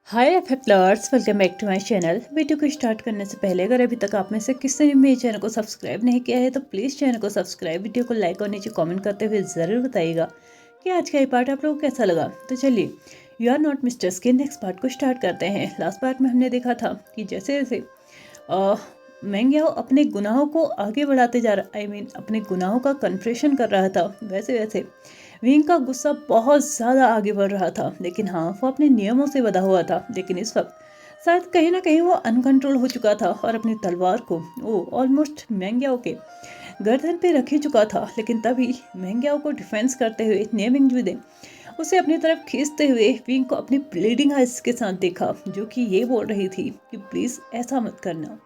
हाय एफएफलर्स, welcome back to my channel. Video को start करने से पहले अगर अभी तक आप में से किसी ने मेरे चैनल को सब्सक्राइब नहीं किया है तो प्लीज़ चैनल को सब्सक्राइब, वीडियो को लाइक और नीचे कमेंट करते हुए ज़रूर बताइएगा कि आज का ये पार्ट आप लोगों को कैसा लगा। तो चलिए, यू आर नॉट मिस्टर के नेक्स्ट पार्ट को स्टार्ट करते हैं। लास्ट पार्ट में हमने देखा था कि जैसे जैसे मैंग्याओ अपने गुनाहों को आगे बढ़ाते जा रहा, अपने गुनाहों का कन्फेशन कर रहा था, वैसे वैसे विंग का गुस्सा बहुत ज़्यादा आगे बढ़ रहा था। लेकिन हाँ, वो अपने नियमों से बंधा हुआ था। लेकिन इस वक्त शायद कहीं ना कहीं वो अनकंट्रोल हो चुका था और अपनी तलवार को वो ऑलमोस्ट मैंग्याओ के गर्दन पे रख ही चुका था। लेकिन तभी मैंग्याओ को डिफेंस करते हुए नेमिंगजुदे उसे अपनी तरफ खींचते हुए विंग को अपनी ब्लीडिंग आइज के साथ देखा, जो कि ये बोल रही थी कि प्लीज़ ऐसा मत करना।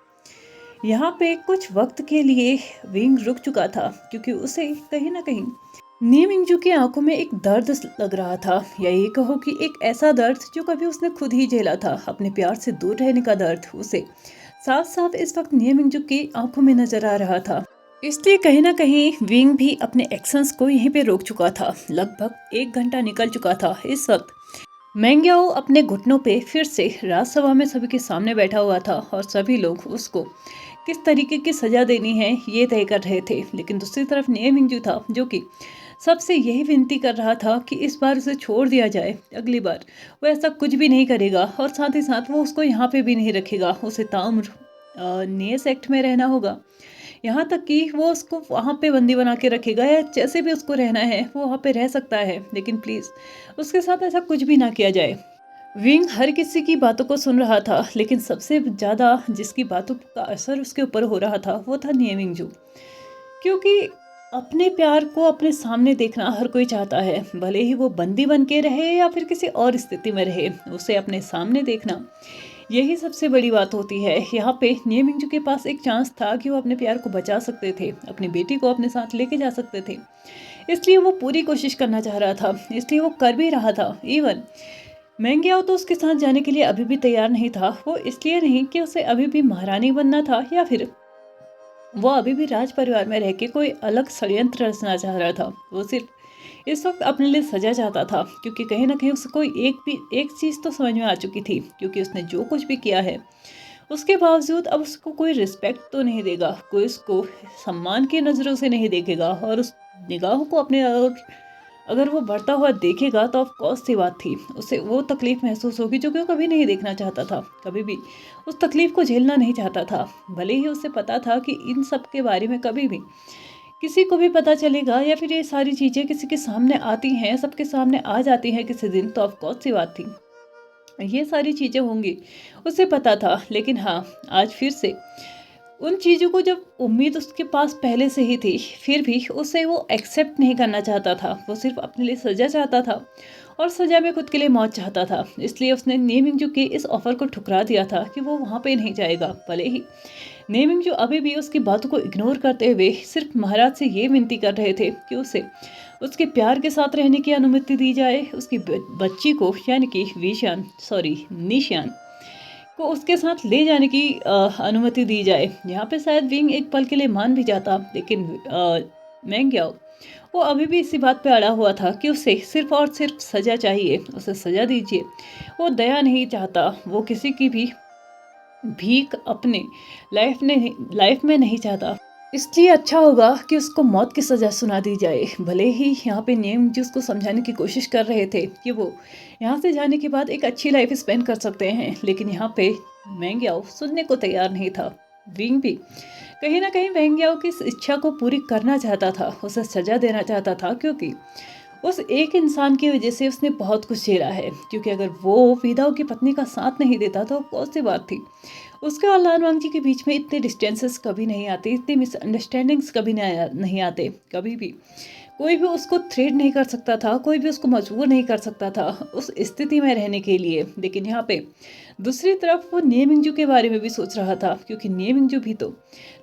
यहाँ पे कुछ वक्त के लिए विंग रुक चुका था क्योंकि उसे कहीं ना कहीं नी मिंगजू की आंखों में एक दर्द लग रहा था, या ये कहो कि एक ऐसा दर्द जो कभी उसने खुद ही झेला था। अपने प्यार से दूर रहने का दर्द उसे साफ साफ इस वक्त नी मिंगजू की आंखों में नजर आ रहा था। इसलिए कहीं ना कहीं विंग भी अपने एक्शंस को यहीं पे रोक चुका था। लगभग 1 घंटा निकल चुका था। इस वक्त मैंग्याओ अपने घुटनों पे फिर से राजसभा में सभी के सामने बैठा हुआ था और सभी लोग उसको किस तरीके की सजा देनी है ये तय कर रहे थे। लेकिन दूसरी तरफ निये मिंगजू था जो कि सबसे यही विनती कर रहा था कि इस बार उसे छोड़ दिया जाए, अगली बार वो ऐसा कुछ भी नहीं करेगा और साथ ही साथ वो उसको यहाँ पे भी नहीं रखेगा। उसे ताउम्र नए सेक्ट में रहना होगा, यहाँ तक कि वो उसको वहाँ पे बंदी बना के रखेगा, या जैसे भी उसको रहना है वो वहाँ पे रह सकता है। लेकिन प्लीज़ उसके साथ ऐसा कुछ भी ना किया जाए। विंग हर किसी की बातों को सुन रहा था, लेकिन सबसे ज़्यादा जिसकी बातों का असर उसके ऊपर हो रहा था वो था निये मिंगजू। क्योंकि अपने प्यार को अपने सामने देखना हर कोई चाहता है, भले ही वो बंदी बन के रहे या फिर किसी और स्थिति में रहे, उसे अपने सामने देखना यही सबसे बड़ी बात होती है। यहाँ पे निये मिंगजू के पास एक चांस था कि वो अपने प्यार को बचा सकते थे, अपनी बेटी को अपने साथ लेके जा सकते थे। इसलिए वो पूरी कोशिश करना चाह रहा था, इसलिए वो कर भी रहा था। इवन मैंग्याओ तो उसके साथ जाने के लिए अभी भी तैयार नहीं था। वो इसलिए नहीं कि उसे अभी भी महारानी बनना था, या फिर वो अभी भी राज परिवार में रह के कोई अलग षड्यंत्र रचना चाह रहा था। वो सिर्फ इस वक्त अपने लिए सजा चाहता था, क्योंकि कहीं ना कहीं उसको एक चीज़ तो समझ में आ चुकी थी, क्योंकि उसने जो कुछ भी किया है उसके बावजूद अब उसको कोई रिस्पेक्ट तो नहीं देगा, कोई उसको सम्मान की नज़रों से नहीं देखेगा, और उस निगाहों को अपने और अगर वो बढ़ता हुआ देखेगा तो ऑफ कोर्स सी बात थी, उसे वो तकलीफ महसूस होगी जो कि वो कभी नहीं देखना चाहता था, कभी भी उस तकलीफ को झेलना नहीं चाहता था। भले ही उसे पता था कि इन सब के बारे में कभी भी किसी को भी पता चलेगा, या फिर ये सारी चीज़ें किसी के सामने आती हैं, सबके सामने आ जाती हैं किसी दिन, तो ऑफ कोर्स सी बात थी, ये सारी चीज़ें होंगी, उसे पता था। लेकिन हाँ, आज फिर से उन चीज़ों को, जब उम्मीद उसके पास पहले से ही थी, फिर भी उसे वो एक्सेप्ट नहीं करना चाहता था। वो सिर्फ अपने लिए सज़ा चाहता था और सज़ा में खुद के लिए मौत चाहता था। इसलिए उसने निये मिंगजू के इस ऑफ़र को ठुकरा दिया था कि वो वहाँ पे नहीं जाएगा। भले ही निये मिंगजू अभी भी उसकी बातों को इग्नोर करते हुए सिर्फ महाराज से ये विनती कर रहे थे कि उसे उसके प्यार के साथ रहने की अनुमति दी जाए, उसकी बच्ची को यानी कि निशान को उसके साथ ले जाने की अनुमति दी जाए। यहाँ पे शायद विंग एक पल के लिए मान भी जाता, लेकिन मैंग्याओ वो अभी भी इसी बात पे अड़ा हुआ था कि उसे सिर्फ और सिर्फ सज़ा चाहिए, उसे सज़ा दीजिए। वो दया नहीं चाहता, वो किसी की भी भीख अपने लाइफ में नहीं चाहता। इसलिए अच्छा होगा कि उसको मौत की सज़ा सुना दी जाए। भले ही यहाँ पे नेम जी उसको समझाने की कोशिश कर रहे थे कि वो यहाँ से जाने के बाद एक अच्छी लाइफ स्पेंड कर सकते हैं, लेकिन यहाँ पे मैंग्याओ सुनने को तैयार नहीं था। विंग भी कहीं ना कहीं मैंग्याओ की इस इच्छा को पूरी करना चाहता था, उसे सज़ा देना चाहता था, क्योंकि उस एक इंसान की वजह से उसने बहुत कुछ झेला है। क्योंकि अगर वो विदाओ की पत्नी का साथ नहीं देता तो कौन सी बात थी, उसके और लालवांग जी के बीच में इतने डिस्टेंसेस कभी नहीं आते, इतनी मिसअंडरस्टैंडिंग्स कभी नहीं आते। कभी भी कोई भी उसको थ्रेट नहीं कर सकता था, कोई भी उसको मजबूर नहीं कर सकता था उस स्थिति में रहने के लिए। लेकिन यहाँ पे दूसरी तरफ वो निये मिंगजू के बारे में भी सोच रहा था, क्योंकि निये मिंगजू भी तो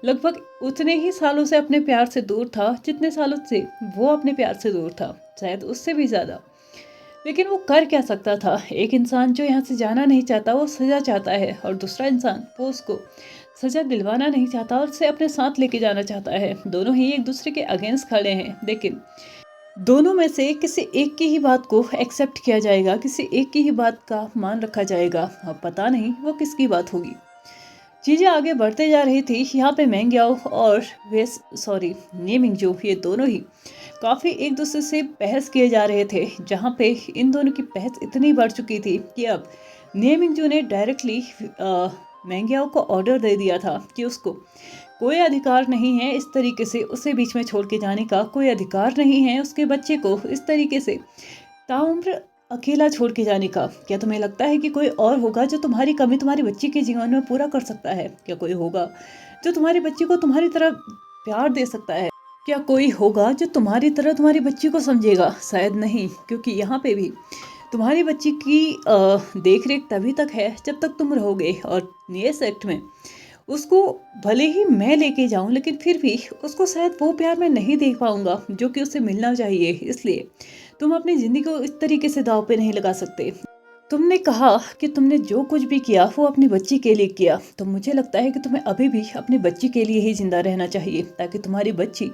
लगभग उतने ही सालों से अपने प्यार से दूर था जितने सालों से वो अपने प्यार से दूर था, शायद उससे भी ज़्यादा। लेकिन वो कर क्या सकता था? एक इंसान जो यहाँ से जाना नहीं चाहता, वो सज़ा चाहता है, और दूसरा इंसान वो उसको सज़ा दिलवाना नहीं चाहता और उसे अपने साथ लेके जाना चाहता है। दोनों ही एक दूसरे के अगेंस्ट खड़े हैं। लेकिन दोनों में से किसी एक की ही बात को एक्सेप्ट किया जाएगा, किसी एक की ही बात का मान रखा जाएगा। अब पता नहीं वो किसकी बात होगी। चीज़ें आगे बढ़ते जा रही थी। यहाँ पे मैंग्याओ और ने मिंगजू, ये दोनों ही काफ़ी एक दूसरे से बहस किए जा रहे थे, जहाँ पे इन दोनों की बहस इतनी बढ़ चुकी थी कि अब ने मिंगजू ने डायरेक्टली मैंग्याओ को ऑर्डर दे दिया था कि उसको कोई अधिकार नहीं है इस तरीके से उसे बीच में छोड़ के जाने का, कोई अधिकार नहीं है उसके बच्चे को इस तरीके से ताउम्र अकेला छोड़ के जाने का। क्या तुम्हें लगता है कि कोई और होगा जो तुम्हारी कमी तुम्हारी बच्ची के जीवन में पूरा कर सकता है? क्या कोई होगा जो तुम्हारी बच्ची को तुम्हारी तरह प्यार दे सकता है? क्या कोई होगा जो तुम्हारी तरह तुम्हारी बच्ची को समझेगा? शायद नहीं, क्योंकि यहाँ पे भी तुम्हारी बच्ची की देख रेख तभी तक है जब तक तुम रहोगे। और नेस एक्ट में उसको भले ही मैं लेके जाऊं, लेकिन फिर भी उसको शायद वो प्यार मैं नहीं दे पाऊंगा जो कि उसे मिलना चाहिए। इसलिए तुम अपनी ज़िंदगी को इस तरीके से दांव पे नहीं लगा सकते। तुमने कहा कि तुमने जो कुछ भी किया वो अपनी बच्ची के लिए किया, तो मुझे लगता है कि तुम्हें अभी भी अपनी बच्ची के लिए ही जिंदा रहना चाहिए, ताकि तुम्हारी बच्ची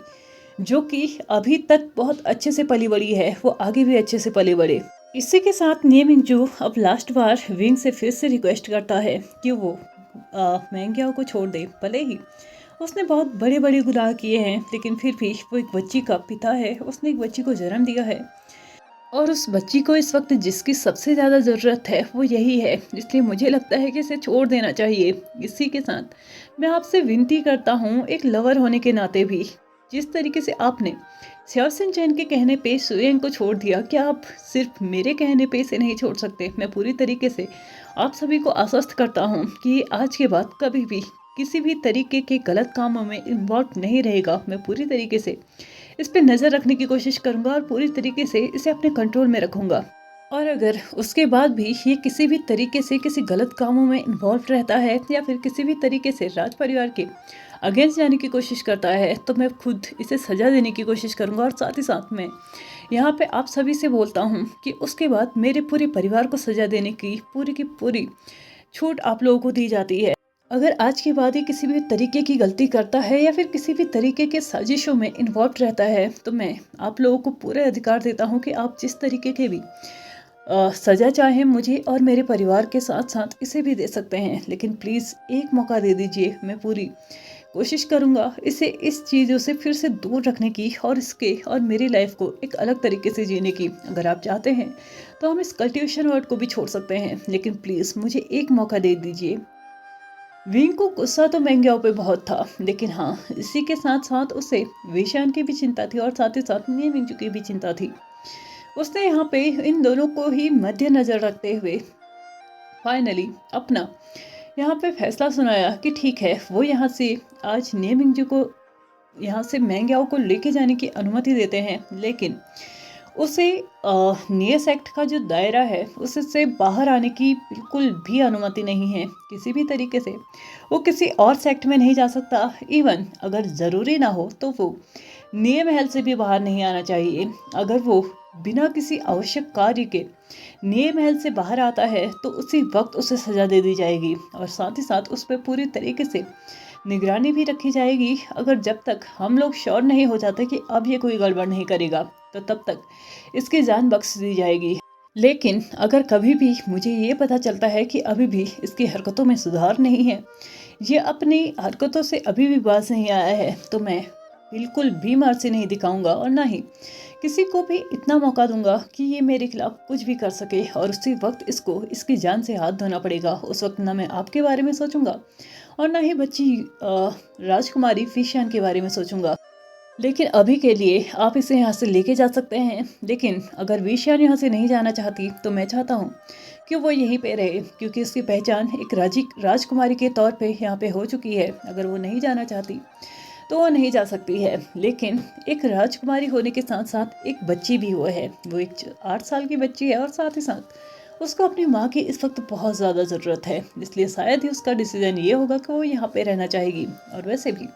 जो कि अभी तक बहुत अच्छे से पली बड़ी है वो आगे भी अच्छे से पली बढ़े। इसी के साथ ने मिंगजू अब लास्ट बार विंग से फिर से रिक्वेस्ट करता है कि वो मैंग्याओ को छोड़ दे। भले ही उसने बहुत बड़े बड़े गुनाह किए हैं, लेकिन फिर भी वो एक बच्ची का पिता है, उसने एक बच्ची को जन्म दिया है और उस बच्ची को इस वक्त जिसकी सबसे ज़्यादा ज़रूरत है वो यही है। इसलिए मुझे लगता है कि इसे छोड़ देना चाहिए। इसी के साथ मैं आपसे विनती करता हूँ, एक लवर होने के नाते भी, जिस तरीके से आपने श्याओसिन चैन के कहने पे सुयेंग को छोड़ दिया, क्या आप सिर्फ मेरे कहने पे इसे नहीं छोड़ सकते? मैं पूरी तरीके से आप सभी को आश्वस्त करता हूँ कि आज के बाद कभी भी किसी भी तरीके के गलत कामों में इन्वॉल्व नहीं रहेगा। मैं पूरी तरीके से इस पे नज़र रखने की कोशिश करूँगा और पूरी तरीके से इसे अपने कंट्रोल में रखूँगा। और अगर उसके बाद भी ये किसी भी तरीके से किसी गलत कामों में इन्वॉल्व रहता है या फिर किसी भी तरीके से राज परिवार के अगेंस्ट जाने की कोशिश करता है, तो मैं खुद इसे सज़ा देने की कोशिश करूँगा। और साथ ही साथ मैं यहाँ पे आप सभी से बोलता हूँ कि उसके बाद मेरे पूरे परिवार को सज़ा देने की पूरी छूट आप लोगों को दी जाती है। अगर आज के बाद ही किसी भी तरीके की गलती करता है या फिर किसी भी तरीके के साजिशों में इन्वॉल्व रहता है, तो मैं आप लोगों को पूरे अधिकार देता हूँ कि आप जिस तरीके के भी सज़ा चाहें मुझे और मेरे परिवार के साथ साथ इसे भी दे सकते हैं। लेकिन प्लीज़ एक मौका दे दीजिए। मैं पूरी कोशिश करूँगा इसे इस चीज़ों से फिर से दूर रखने की और इसके और मेरी लाइफ को एक अलग तरीके से जीने की। अगर आप चाहते हैं तो हम इस कल्टिवेशन वर्ड को भी छोड़ सकते हैं, लेकिन प्लीज़ मुझे एक मौका दे दीजिए। विंग को गुस्सा तो मैंग्याओ पे बहुत था, लेकिन हाँ, इसी के साथ साथ उसे वेशान की भी चिंता थी और साथ ही साथ ने मिंगजू की भी चिंता थी। उसने यहाँ पे इन दोनों को ही मद्देनजर रखते हुए फाइनली अपना यहाँ पे फैसला सुनाया कि ठीक है, वो यहाँ से आज ने मिंगजू को यहाँ से मैंग्याओ को लेके जाने की अनुमति देते हैं, लेकिन उसे नियस एक्ट का जो दायरा है उससे बाहर आने की बिल्कुल भी अनुमति नहीं है। किसी भी तरीके से वो किसी और सेक्ट में नहीं जा सकता। इवन अगर ज़रूरी ना हो तो वो निय महल से भी बाहर नहीं आना चाहिए। अगर वो बिना किसी आवश्यक कार्य के निय महल से बाहर आता है तो उसी वक्त उसे सज़ा दे दी जाएगी और साथ ही साथ उस पर पूरी तरीके से निगरानी भी रखी जाएगी। अगर जब तक हम लोग श्योर नहीं हो जाते कि अब ये कोई गड़बड़ नहीं करेगा, तो तब तक इसकी जान बख्श दी जाएगी। लेकिन अगर कभी भी मुझे ये पता चलता है कि अभी भी इसकी हरकतों में सुधार नहीं है, ये अपनी हरकतों से अभी भी बाज नहीं आया है, तो मैं बिल्कुल भी मर्जी नहीं दिखाऊंगा और ना ही किसी को भी इतना मौका दूंगा कि ये मेरे खिलाफ कुछ भी कर सके। और उसी वक्त इसको इसकी जान से हाथ धोना पड़ेगा। उस वक्त ना मैं आपके बारे में सोचूंगा और ना ही बच्ची राजकुमारी फिशियान के बारे में सोचूंगा। लेकिन अभी के लिए आप इसे यहाँ से लेके जा सकते हैं। लेकिन अगर विशियान यहाँ से नहीं जाना चाहती तो मैं चाहता हूँ कि वो यहीं पे रहे, क्योंकि उसकी पहचान एक राजकुमारी के तौर पे यहाँ पे हो चुकी है। अगर वो नहीं जाना चाहती तो वो नहीं जा सकती है। लेकिन एक राजकुमारी होने के साथ साथ एक बच्ची भी हुआ है, वो एक 8 साल की बच्ची है और साथ ही साथ उसको अपनी माँ की इस वक्त बहुत ज़्यादा ज़रूरत है। इसलिए शायद ही उसका डिसीजन ये होगा कि वो यहाँ पे रहना चाहेगी। और वैसे भी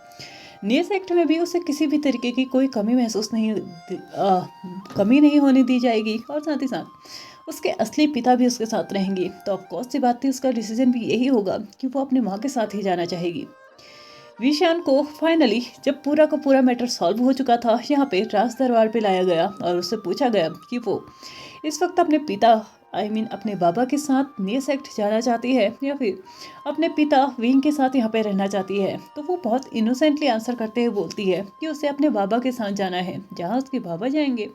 नियस एक्ट में भी उसे किसी भी तरीके की कोई कमी कमी नहीं होने दी जाएगी और साथ ही साथ उसके असली पिता भी उसके साथ रहेंगे। तो ऑफकोर्स सी बात थी, उसका डिसीजन भी यही होगा कि वो अपनी माँ के साथ ही जाना चाहेगी। विशान को फाइनली जब पूरा का पूरा मैटर सॉल्व हो चुका था, यहाँ पे राज दरबार पे लाया गया और उससे पूछा गया कि वो इस वक्त अपने पिता अपने बाबा के साथ न्यू सेक्ट जाना चाहती है या फिर अपने पिता विंग के साथ यहाँ पे रहना चाहती है। तो वो बहुत इनोसेंटली आंसर करते हुए बोलती है कि उसे अपने बाबा के साथ जाना है, जहाँ उसके बाबा जाएंगे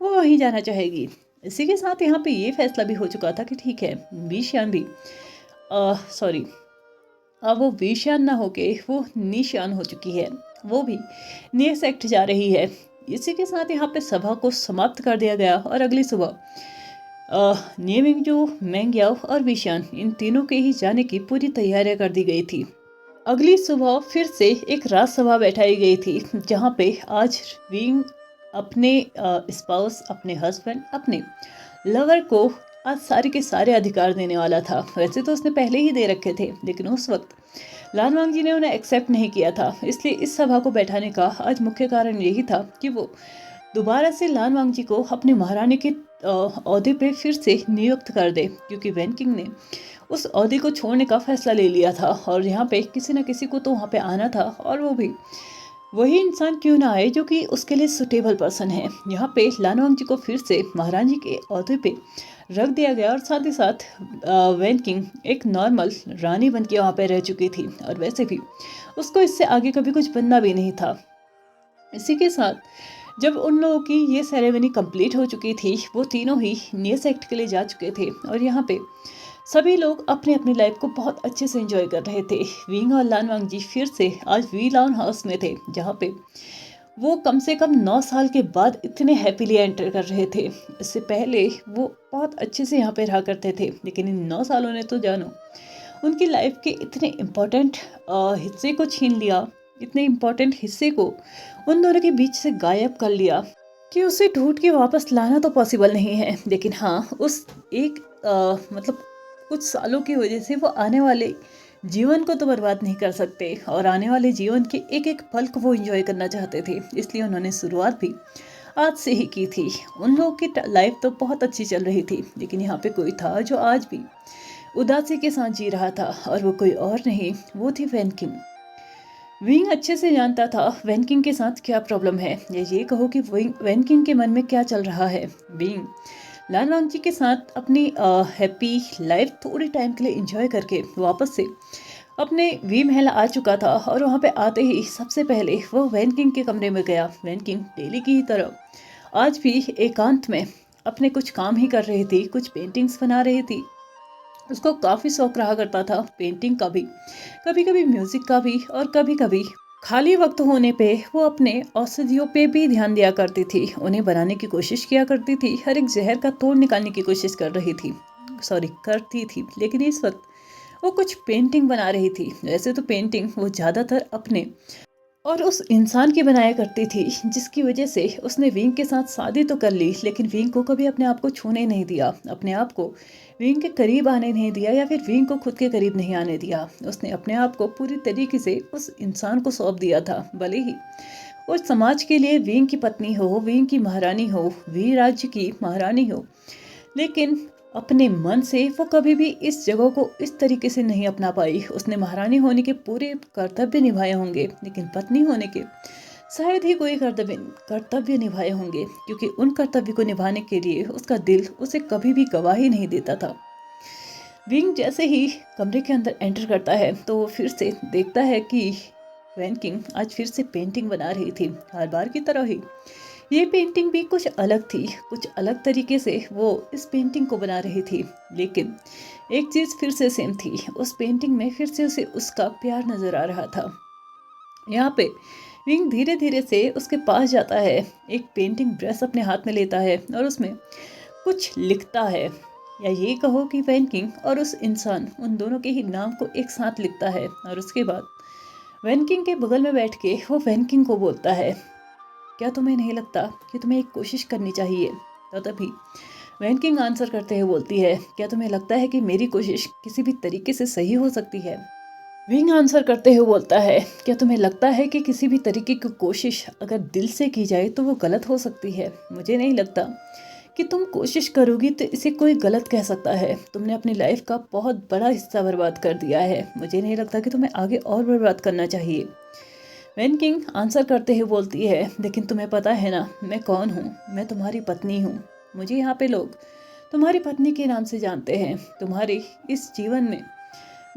वो वहीं जाना चाहेगी। इसी के साथ यहाँ पे ये फैसला भी हो चुका था कि ठीक है, विशान भी सॉरी अब वो विशान ना होके वो निशान हो चुकी है, वो भी न्यू सेक्ट जा रही है। इसी के साथ यहाँ पे सभा को समाप्त कर दिया गया और अगली सुबह न्यू मैंग्याओ और विशान इन तीनों के ही जाने की पूरी तैयारियां कर दी गई थी। अगली सुबह फिर से एक राजसभा बैठाई गई थी, जहाँ पे आज विंग अपने स्पाउस, अपने हस्बैंड, अपने लवर को आज सारे के सारे अधिकार देने वाला था। वैसे तो उसने पहले ही दे रखे थे, लेकिन उस वक्त लान वांग जी ने उन्हें एक्सेप्ट नहीं किया था। इसलिए इस सभा को बैठाने का आज मुख्य कारण यही था कि वो दोबारा से लान वांग जी को अपनी महारानी के ओहदे पे फिर से नियुक्त कर दे, क्योंकि वैन किंग ने उस ओहदे को छोड़ने का फैसला ले लिया था और यहाँ पे किसी न किसी को तो वहाँ पे आना था, और वो भी वही इंसान क्यों ना आए जो कि उसके लिए सुटेबल पर्सन है। यहाँ पे लान वांग जी को फिर से महारानी के ओहदे पे रख दिया गया और साथ ही साथ वैन किंग एक नॉर्मल रानी बन के वहाँ पे रह चुकी थी, और वैसे भी उसको इससे आगे कभी कुछ बनना भी नहीं था। इसी के साथ जब उन लोगों की ये सेरेमनी कंप्लीट हो चुकी थी, वो तीनों ही न्यू सेक्ट के लिए जा चुके थे और यहाँ पे सभी लोग अपनी अपनी लाइफ को बहुत अच्छे से एंजॉय कर रहे थे। विंग और लान वांग जी फिर से आज वी लाउन हाउस में थे, जहाँ पे वो कम से कम 9 साल के बाद इतने हैप्पीली एंटर कर रहे थे। इससे पहले वो बहुत अच्छे से यहाँ पे रहा करते थे, लेकिन इन 9 सालों ने तो जानो उनकी लाइफ के इतने इम्पोर्टेंट हिस्से को छीन लिया, इतने इम्पोर्टेंट हिस्से को उन दोनों के बीच से गायब कर लिया कि उसे ढूंढ के वापस लाना तो पॉसिबल नहीं है। लेकिन हाँ, उस एक मतलब कुछ सालों की वजह से वो आने वाले जीवन को तो बर्बाद नहीं कर सकते, और आने वाले जीवन के एक एक पल को वो एंजॉय करना चाहते थे। इसलिए उन्होंने शुरुआत भी आज से ही की थी। उन लोगों की लाइफ तो बहुत अच्छी चल रही थी, लेकिन यहाँ पे कोई था जो आज भी उदासी के साथ जी रहा था, और वो कोई और नहीं, वो थी वैन किंग। विंग अच्छे से जानता था वैन किंग के साथ क्या प्रॉब्लम है, या ये कहो कि वैन किंग के मन में क्या चल रहा है। विंग लान वांग जी के साथ अपनी हैप्पी लाइफ थोड़ी टाइम के लिए एंजॉय करके वापस से अपने वी महल आ चुका था, और वहाँ पे आते ही सबसे पहले वो वैन किंग के कमरे में गया। वैन किंग डेली की ही तरह आज भी एकांत में अपने कुछ काम ही कर रही थी, कुछ पेंटिंग्स बना रही थी। उसको काफ़ी शौक रहा करता था पेंटिंग का भी, कभी कभी म्यूज़िक का भी, और कभी कभी खाली वक्त होने पे वो अपने औषधियों पे भी ध्यान दिया करती थी, उन्हें बनाने की कोशिश किया करती थी, हर एक जहर का तोड़ निकालने की कोशिश करती थी। लेकिन इस वक्त वो कुछ पेंटिंग बना रही थी। वैसे तो पेंटिंग वो ज़्यादातर अपने और उस इंसान की बनाया करती थी, जिसकी वजह से उसने विंग के साथ शादी तो कर ली, लेकिन विंग को कभी अपने आप को छूने नहीं दिया, अपने आप को विंग के करीब आने नहीं दिया, या फिर विंग को खुद के करीब नहीं आने दिया। उसने अपने आप को पूरी तरीके से उस इंसान को सौंप दिया था। भले ही उस समाज के लिए विंग की पत्नी हो, विंग की महारानी हो, वी राज्य की महारानी हो, लेकिन अपने मन से वो कभी भी इस जगह को इस तरीके से नहीं अपना पाई। उसने महारानी होने के पूरे कर्तव्य निभाए होंगे, लेकिन पत्नी होने के शायद ही कोई कर्तव्य निभाए होंगे, क्योंकि उन कर्तव्य को निभाने के लिए उसका दिल उसे कभी भी गवाही नहीं देता था। विंग जैसे ही कमरे के अंदर एंटर करता है तो वो फिर से देखता है कि वैन किंग आज फिर से पेंटिंग बना रही थी, हर बार की तरह ही ये पेंटिंग भी कुछ अलग थी, कुछ अलग तरीके से वो इस पेंटिंग को बना रही थी। लेकिन एक चीज़ फिर से सेम थी, उस पेंटिंग में फिर से उसे उसका प्यार नजर आ रहा था। यहाँ पे विंग धीरे धीरे से उसके पास जाता है, एक पेंटिंग ब्रश अपने हाथ में लेता है और उसमें कुछ लिखता है, या ये कहो कि वैन किंग और उस इंसान उन दोनों के ही नाम को एक साथ लिखता है। और उसके बाद वैन किंग के बगल में बैठ के वो वैन किंग को बोलता है, क्या तुम्हें नहीं लगता कि तुम्हें एक कोशिश करनी चाहिए? तो तभी वैन किंग आंसर करते हुए बोलती है, क्या तुम्हें लगता है कि मेरी कोशिश किसी भी तरीके से सही हो सकती है? विंग आंसर करते हुए बोलता है, क्या तुम्हें लगता है कि किसी भी तरीके की कोशिश अगर दिल से की जाए तो वो गलत हो सकती है? मुझे नहीं लगता कि तुम कोशिश करोगी तो इसे कोई गलत कह सकता है। तुमने अपनी लाइफ का बहुत बड़ा हिस्सा बर्बाद कर दिया है, मुझे नहीं लगता कि तुम्हें आगे और बर्बाद करना चाहिए। वैन किंग आंसर करते हुए बोलती है, लेकिन तुम्हें पता है ना मैं कौन हूँ? मैं तुम्हारी पत्नी हूँ। मुझे यहाँ पे लोग तुम्हारी पत्नी के नाम से जानते हैं। तुम्हारे इस जीवन में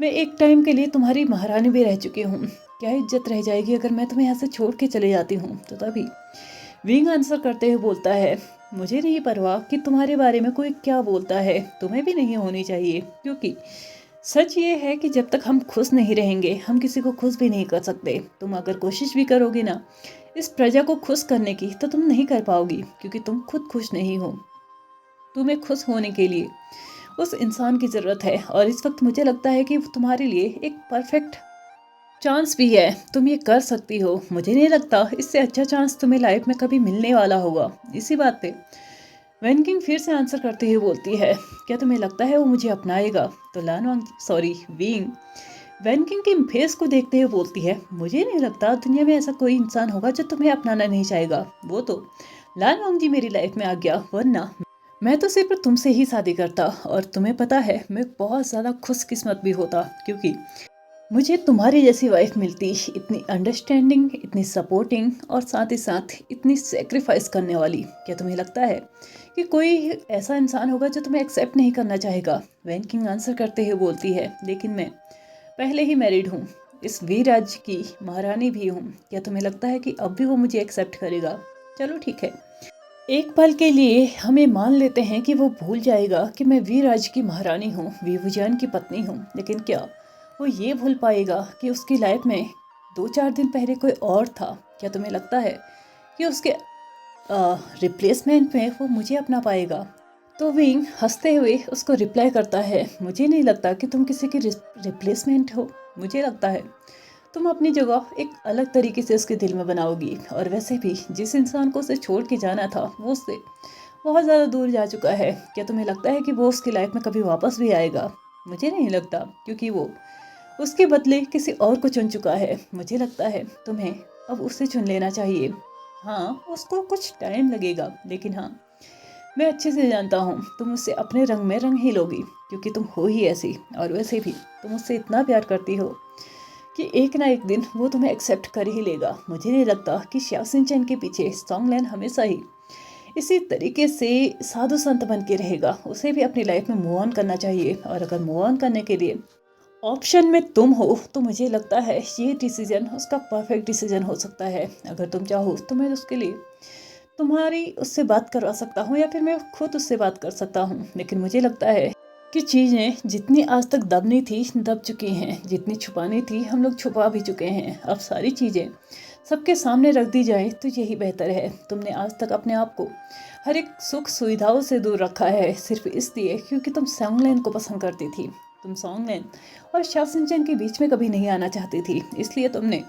मैं एक टाइम के लिए तुम्हारी महारानी भी रह चुकी हूँ। क्या इज्जत रह जाएगी अगर मैं तुम्हें यहाँ से छोड़ के चले जाती हूँ? तो तभी विंग आंसर करते हुए बोलता है, मुझे नहीं परवाह कि तुम्हारे बारे में कोई क्या बोलता है, तुम्हें भी नहीं होनी चाहिए, क्योंकि सच ये है कि जब तक हम खुश नहीं रहेंगे हम किसी को खुश भी नहीं कर सकते। तुम अगर कोशिश भी करोगी ना इस प्रजा को खुश करने की तो तुम नहीं कर पाओगी, क्योंकि तुम खुद खुश नहीं हो। तुम्हें खुश होने के लिए उस इंसान की ज़रूरत है, और इस वक्त मुझे लगता है कि तुम्हारे लिए एक परफेक्ट चांस भी है। तुम ये कर सकती हो। मुझे नहीं लगता इससे अच्छा चांस तुम्हें लाइफ में कभी मिलने वाला होगा। इसी बात पे वैन किंग फिर से आंसर करते हुए बोलती है, क्या तुम्हें लगता है वो मुझे अपनाएगा? तो विंग वैन किंग की फेस को देखते हुए बोलती है, मुझे नहीं लगता दुनिया में ऐसा कोई इंसान होगा जो तुम्हें अपनाना नहीं चाहेगा। वो तो लान वांग जी मेरी लाइफ में आ गया, वरना मैं तो सिर्फ तुमसे ही शादी करता। और तुम्हें पता है मैं बहुत ज़्यादा खुशकिस्मत भी होता, क्योंकि मुझे तुम्हारी जैसी वाइफ मिलती, इतनी अंडरस्टैंडिंग, इतनी सपोर्टिंग और साथ ही साथ इतनी सेक्रीफाइस करने वाली। क्या तुम्हें लगता है कि कोई ऐसा इंसान होगा जो तुम्हें एक्सेप्ट नहीं करना चाहेगा? वैन किंग आंसर करते हुए बोलती है, लेकिन मैं पहले ही मैरिड हूँ, इस वीर राज्य की महारानी भी हूँ। क्या तुम्हें लगता है कि अब भी वो मुझे एक्सेप्ट करेगा? चलो ठीक है, एक पल के लिए हमें मान लेते हैं कि वो भूल जाएगा कि मैं वीर राज्य की महारानी हूँ, वीवुजान की पत्नी हूँ। लेकिन क्या वो ये भूल पाएगा कि उसकी लाइफ में 2-4 दिन पहले कोई और था? क्या तुम्हें लगता है कि उसके रिप्लेसमेंट में वो मुझे अपना पाएगा? तो विंग हंसते हुए उसको रिप्लाई करता है, मुझे नहीं लगता कि तुम किसी की रिप्लेसमेंट हो। मुझे लगता है तुम अपनी जगह एक अलग तरीके से उसके दिल में बनाओगी। और वैसे भी जिस इंसान को उसे छोड़ के जाना था वो उससे बहुत ज़्यादा दूर जा चुका है। क्या तुम्हें लगता है कि वो उसकी लाइफ में कभी वापस भी आएगा? मुझे नहीं लगता, क्योंकि वो उसके बदले किसी और को चुन चुका है। मुझे लगता है तुम्हें अब उसे चुन लेना चाहिए। हाँ, उसको कुछ टाइम लगेगा, लेकिन हाँ, मैं अच्छे से जानता हूँ तुम उससे अपने रंग में रंग ही लोगी, क्योंकि तुम हो ही ऐसी। और वैसे भी तुम उससे इतना प्यार करती हो कि एक ना एक दिन वो तुम्हें एक्सेप्ट कर ही लेगा। मुझे नहीं लगता कि xiao xinchen के पीछे सॉन्गलैन हमेशा ही इसी तरीके से साधु संत बन के रहेगा। उसे भी अपनी लाइफ में मूव ऑन करना चाहिए, और अगर मूव ऑन करने के लिए ऑप्शन में तुम हो तो मुझे लगता है ये डिसीजन उसका परफेक्ट डिसीजन हो सकता है। अगर तुम चाहो तो मैं उसके लिए तुम्हारी उससे बात करवा सकता हूँ, या फिर मैं खुद उससे बात कर सकता हूँ। लेकिन मुझे लगता है कि चीज़ें जितनी आज तक दबनी थी दब चुकी हैं, जितनी छुपानी थी हम लोग छुपा भी चुके हैं। अब सारी चीज़ें सबके सामने रख दी जाए तो यही बेहतर है। तुमने आज तक अपने आप को हर एक सुख सुविधाओं से दूर रखा है, सिर्फ इसलिए क्योंकि तुम सॉन्गलैन को पसंद करती थी। तुम सॉन्गलैन और xiao xinchen के बीच में कभी नहीं आना चाहती थी, इसलिए तुमने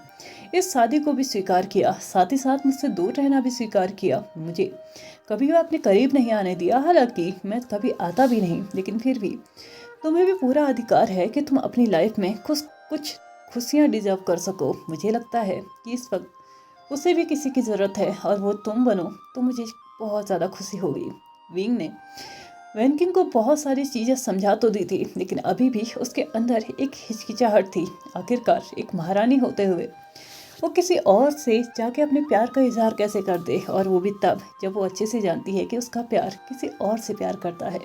इस शादी को भी स्वीकार किया, साथ ही साथ मुझसे दूर रहना भी स्वीकार किया। मुझे कभी भी अपने करीब नहीं आने दिया, हालांकि मैं कभी आता भी नहीं, लेकिन फिर भी तुम्हें भी पूरा अधिकार है कि तुम अपनी लाइफ में कुछ खुशियाँ डिजर्व कर सको। मुझे लगता है कि इस वक्त उसे भी किसी की ज़रूरत है, और वो तुम बनो तो मुझे बहुत ज़्यादा खुशी होगी। विंग ने वैन किंग को बहुत सारी चीज़ें समझा तो दी थी, लेकिन अभी भी उसके अंदर एक हिचकिचाहट थी। आखिरकार एक महारानी होते हुए वो किसी और से जाके अपने प्यार का इजहार कैसे कर दे, और वो भी तब जब वो अच्छे से जानती है कि उसका प्यार किसी और से प्यार करता है।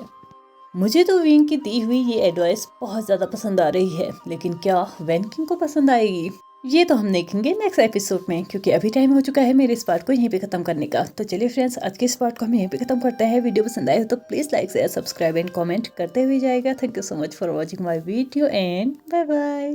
मुझे तो विंग की दी हुई ये एडवाइस बहुत ज़्यादा पसंद आ रही है, लेकिन क्या वैन किंग को पसंद आएगी ये तो हम देखेंगे नेक्स्ट एपिसोड में, क्योंकि अभी टाइम हो चुका है मेरे इस पार्ट को यहीं पे खत्म करने का। तो चलिए फ्रेंड्स, आज के इस पार्ट को हम यहीं पे खत्म करते हैं। वीडियो पसंद आए हो तो please like share subscribe and comment करते हुए जाएगा। Thank you so much for watching my video and bye bye.